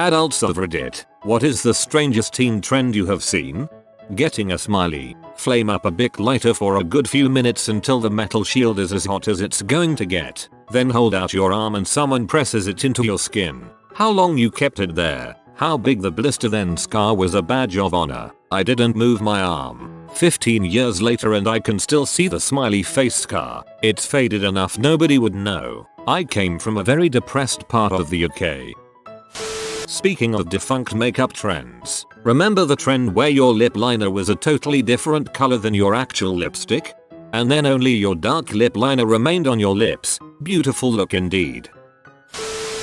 Adults of Reddit, what is the strangest teen trend you have seen? Getting a smiley, flame up a bit lighter for a good few minutes until the metal shield is as hot as it's going to get, then hold out your arm and someone presses it into your skin. How long you kept it there, how big the blister then scar was a badge of honor. I didn't move my arm. 15 years later and I can still see the smiley face scar. It's faded enough nobody would know. I came from a very depressed part of the UK. Speaking of defunct makeup trends, remember the trend where your lip liner was a totally different color than your actual lipstick? And then only your dark lip liner remained on your lips. Beautiful look indeed.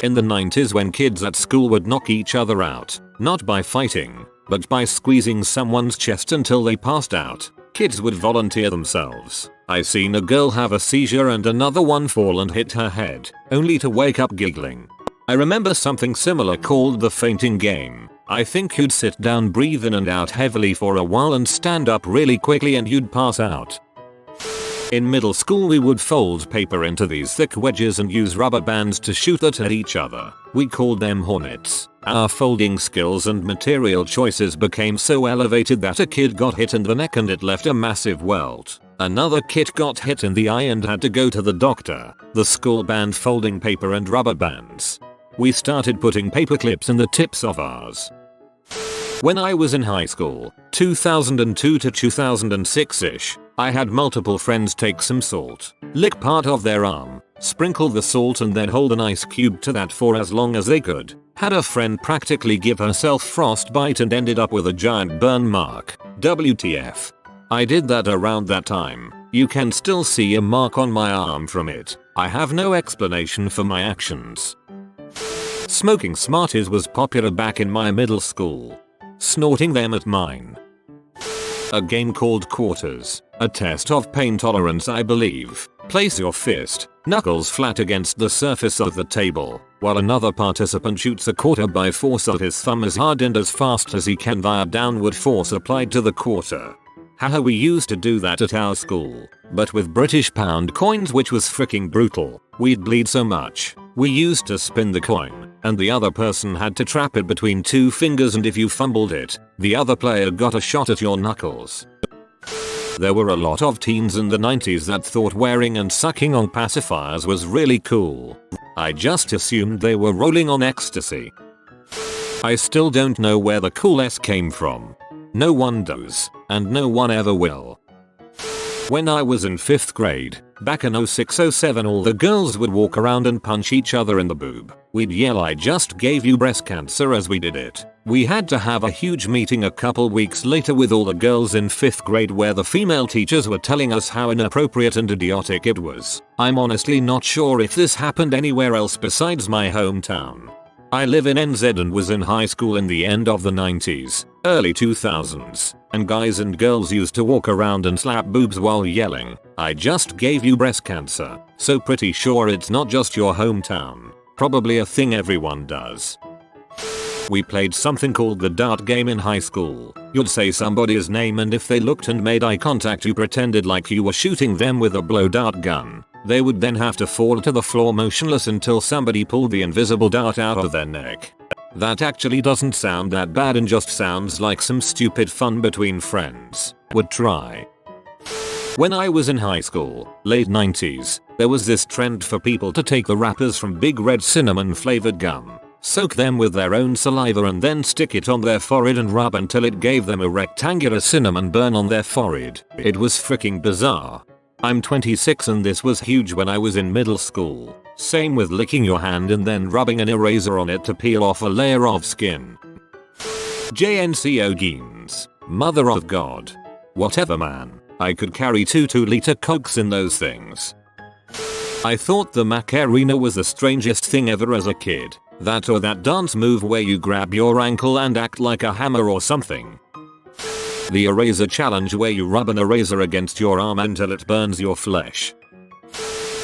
In the 90s when kids at school would knock each other out, not by fighting, but by squeezing someone's chest until they passed out, kids would volunteer themselves. I seen a girl have a seizure and another one fall and hit her head, only to wake up giggling. I remember something similar called the fainting game. I think you'd sit down, breathe in and out heavily for a while and stand up really quickly and you'd pass out. In middle school we would fold paper into these thick wedges and use rubber bands to shoot it at each other. We called them hornets. Our folding skills and material choices became so elevated that a kid got hit in the neck and it left a massive welt. Another kid got hit in the eye and had to go to the doctor. The school banned folding paper and rubber bands. We started putting paper clips in the tips of ours. When I was in high school, 2002 to 2006ish, I had multiple friends take some salt, lick part of their arm, sprinkle the salt and then hold an ice cube to that for as long as they could. Had a friend practically give herself frostbite and ended up with a giant burn mark. WTF. I did that around that time. You can still see a mark on my arm from it. I have no explanation for my actions. Smoking Smarties was popular back in my middle school. Snorting them at mine. A game called Quarters, a test of pain tolerance I believe. Place your fist, knuckles flat against the surface of the table, while another participant shoots a quarter by force of his thumb as hard and as fast as he can via downward force applied to the quarter. Haha, we used to do that at our school, but with British pound coins, which was freaking brutal. We'd bleed so much. We used to spin the coin, and the other person had to trap it between two fingers, and if you fumbled it, the other player got a shot at your knuckles. There were a lot of teens in the 90s that thought wearing and sucking on pacifiers was really cool. I just assumed they were rolling on ecstasy. I still don't know where the coolness came from. No one does, and no one ever will. When I was in 5th grade, back in 06-07, all the girls would walk around and punch each other in the boob. We'd yell, "I just gave you breast cancer," as we did it. We had to have a huge meeting a couple weeks later with all the girls in 5th grade where the female teachers were telling us how inappropriate and idiotic it was. I'm honestly not sure if this happened anywhere else besides my hometown. I live in NZ and was in high school in the end of the 90s, early 2000s, and guys and girls used to walk around and slap boobs while yelling, "I just gave you breast cancer." So pretty sure it's not just your hometown. Probably a thing everyone does. We played something called the dart game in high school. You'd say somebody's name and if they looked and made eye contact you pretended like you were shooting them with a blow dart gun. They would then have to fall to the floor motionless until somebody pulled the invisible dart out of their neck. That actually doesn't sound that bad and just sounds like some stupid fun between friends. Would try. When I was in high school, late 90s, there was this trend for people to take the wrappers from Big Red cinnamon flavored gum, soak them with their own saliva and then stick it on their forehead and rub until it gave them a rectangular cinnamon burn on their forehead. It was freaking bizarre. I'm 26 and this was huge when I was in middle school. Same with licking your hand and then rubbing an eraser on it to peel off a layer of skin. JNCO Geens. Mother of God. Whatever, man. I could carry 2 2-liter cokes in those things. I thought the Macarena was the strangest thing ever as a kid. That or that dance move where you grab your ankle and act like a hammer or something. The eraser challenge where you rub an eraser against your arm until it burns your flesh.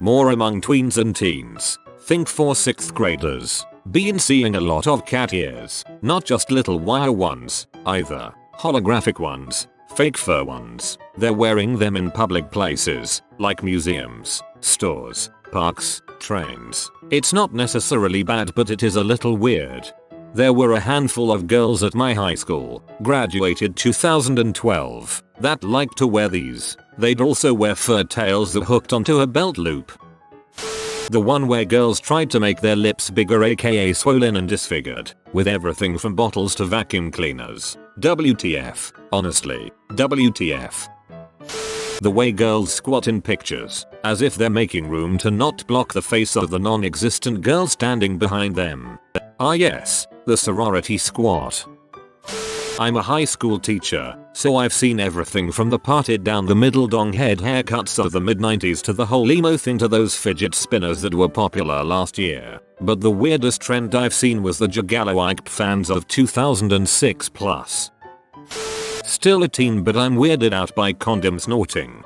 More among tweens and teens. Think for 6th graders. Been seeing a lot of cat ears. Not just little wire ones, either. Holographic ones. Fake fur ones. They're wearing them in public places, like museums, stores, parks, trains. It's not necessarily bad, but it is a little weird. There were a handful of girls at my high school, graduated 2012, that liked to wear these. They'd also wear fur tails that hooked onto a belt loop. The one where girls tried to make their lips bigger, aka swollen and disfigured, with everything from bottles to vacuum cleaners. WTF, honestly, WTF. The way girls squat in pictures, as if they're making room to not block the face of the non-existent girl standing behind them. Ah yes, the sorority squat. I'm a high school teacher, so I've seen everything from the parted down the middle dong head haircuts of the mid-90s to the whole emo thing to those fidget spinners that were popular last year. But the weirdest trend I've seen was the Jagaloike fans of 2006 plus. Still a teen, but I'm weirded out by condom snorting.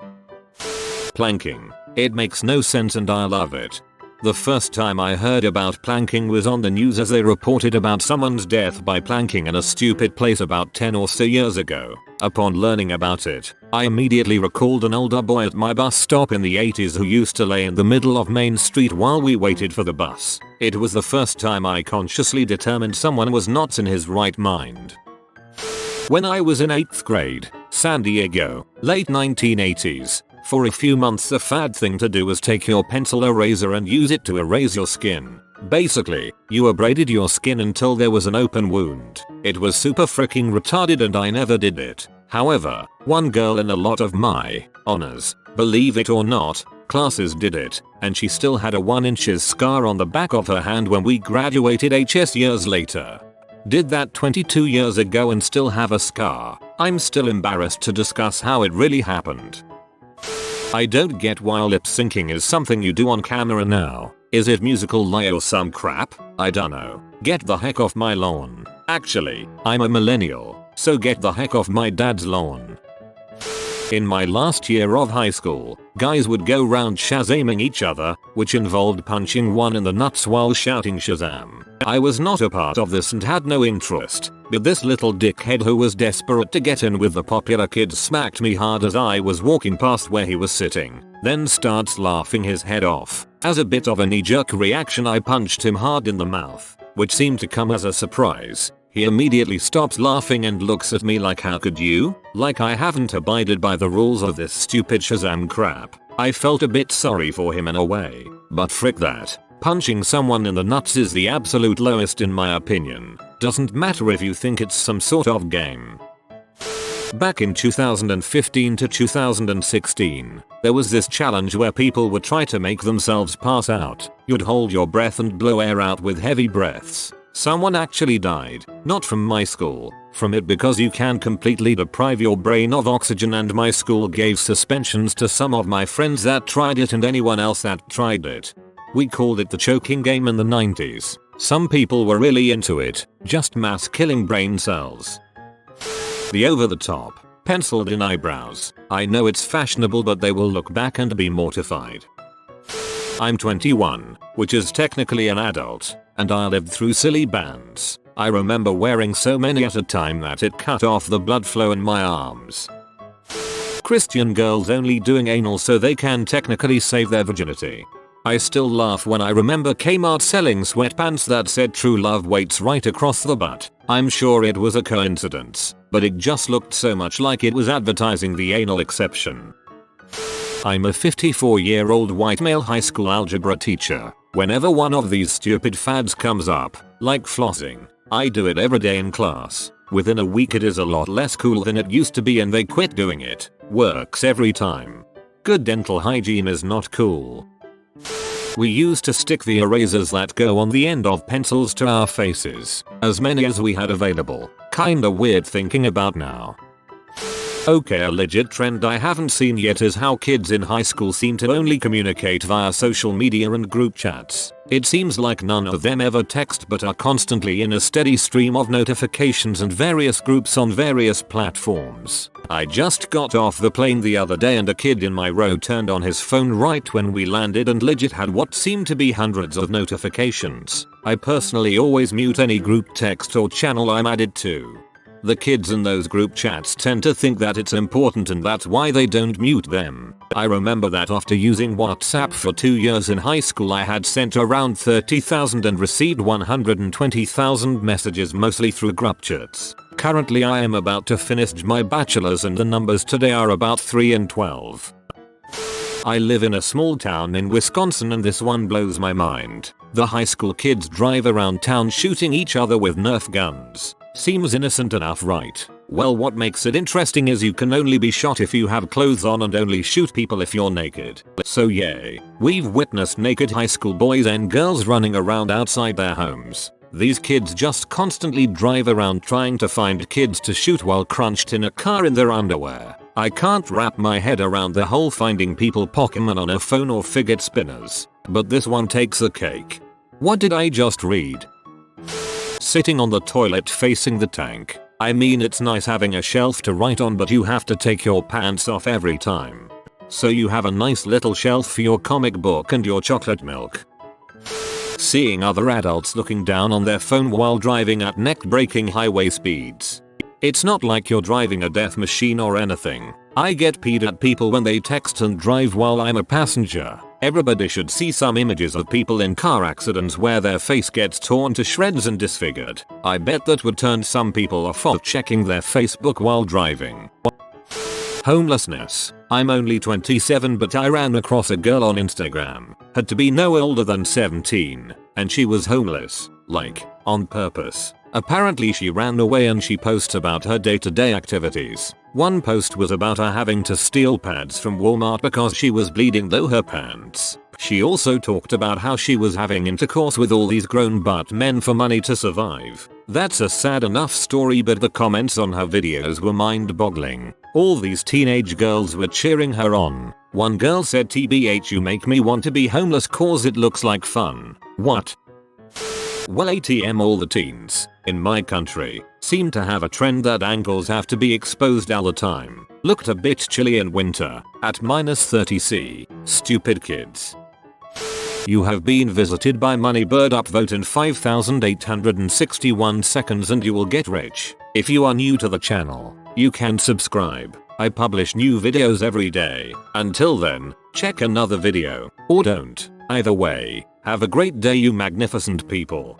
Planking. It makes no sense and I love it. The first time I heard about planking was on the news as they reported about someone's death by planking in a stupid place about 10 or so years ago. Upon learning about it, I immediately recalled an older boy at my bus stop in the 80s who used to lay in the middle of Main Street while we waited for the bus. It was the first time I consciously determined someone was not in his right mind. When I was in 8th grade, San Diego, late 1980s, for a few months the fad thing to do was take your pencil eraser and use it to erase your skin. Basically, you abraded your skin until there was an open wound. It was super freaking retarded and I never did it. However, one girl in a lot of my honors, believe it or not, classes did it, and she still had a 1-inch scar on the back of her hand when we graduated HS years later. Did that 22 years ago and still have a scar. I'm still embarrassed to discuss how it really happened. I don't get why lip syncing is something you do on camera now. Is it musical lie or some crap? I dunno. Get the heck off my lawn. Actually, I'm a millennial, so get the heck off my dad's lawn. In my last year of high school, guys would go round Shazaming each other, which involved punching one in the nuts while shouting Shazam. I was not a part of this and had no interest, but this little dickhead who was desperate to get in with the popular kids smacked me hard as I was walking past where he was sitting, then starts laughing his head off. As a bit of a knee-jerk reaction I punched him hard in the mouth, which seemed to come as a surprise. He immediately stops laughing and looks at me like, how could you? Like I haven't abided by the rules of this stupid Shazam crap. I felt a bit sorry for him in a way, but frick that. Punching someone in the nuts is the absolute lowest in my opinion. Doesn't matter if you think it's some sort of game. Back in 2015 to 2016, there was this challenge where people would try to make themselves pass out. You'd hold your breath and blow air out with heavy breaths. Someone actually died, not from my school, from it because you can completely deprive your brain of oxygen, and my school gave suspensions to some of my friends that tried it and anyone else that tried it. We called it the choking game in the 90s. Some people were really into it, just mass killing brain cells. The over-the-top, penciled in eyebrows. I know it's fashionable but they will look back and be mortified. I'm 21, which is technically an adult, and I lived through silly bands. I remember wearing so many at a time that it cut off the blood flow in my arms. Christian girls only doing anal so they can technically save their virginity. I still laugh when I remember Kmart selling sweatpants that said True Love waits right across the butt. I'm sure it was a coincidence, but it just looked so much like it was advertising the anal exception. I'm a 54-year-old white male high school algebra teacher. Whenever one of these stupid fads comes up, like flossing, I do it every day in class. Within a week it is a lot less cool than it used to be and they quit doing it. Works every time. Good dental hygiene is not cool. We used to stick the erasers that go on the end of pencils to our faces. As many as we had available. Kinda weird thinking about now. Okay, a legit trend I haven't seen yet is how kids in high school seem to only communicate via social media and group chats. It seems like none of them ever text but are constantly in a steady stream of notifications and various groups on various platforms. I just got off the plane the other day and a kid in my row turned on his phone right when we landed and legit had what seemed to be hundreds of notifications. I personally always mute any group text or channel I'm added to. The kids in those group chats tend to think that it's important and that's why they don't mute them. I remember that after using WhatsApp for 2 years in high school I had sent around 30,000 and received 120,000 messages mostly through group chats. Currently I am about to finish my bachelor's and the numbers today are about 3 and 12. I live in a small town in Wisconsin and this one blows my mind. The high school kids drive around town shooting each other with Nerf guns. Seems innocent enough, right? Well, what makes it interesting is you can only be shot if you have clothes on and only shoot people if you're naked. So yay. We've witnessed naked high school boys and girls running around outside their homes. These kids just constantly drive around trying to find kids to shoot while crunched in a car in their underwear. I can't wrap my head around the whole finding people Pokemon on a phone or fidget spinners. But this one takes the cake. What did I just read? Sitting on the toilet facing the tank. I mean, it's nice having a shelf to write on, but you have to take your pants off every time. So you have a nice little shelf for your comic book and your chocolate milk. Seeing other adults looking down on their phone while driving at neck-breaking highway speeds. It's not like you're driving a death machine or anything. I get peed at people when they text and drive while I'm a passenger. Everybody should see some images of people in car accidents where their face gets torn to shreds and disfigured. I bet that would turn some people off of checking their Facebook while driving. Homelessness. I'm only 27 but I ran across a girl on Instagram. Had to be no older than 17. And she was homeless. Like, on purpose. Apparently she ran away and she posts about her day-to-day activities. One post was about her having to steal pads from Walmart because she was bleeding through her pants. She also talked about how she was having intercourse with all these grown butt men for money to survive. That's a sad enough story, but the comments on her videos were mind-boggling. All these teenage girls were cheering her on. One girl said, "TBH, you make me want to be homeless cause it looks like fun." What? Well, ATM, all the teens in my country seem to have a trend that ankles have to be exposed all the time. Looked a bit chilly in winter at -30°C. Stupid kids. You have been visited by Moneybird. Upvote in 5,861 seconds and you will get rich. If you are new to the channel, you can subscribe. I publish new videos every day. Until then, check another video or don't. Either way, have a great day, you magnificent people.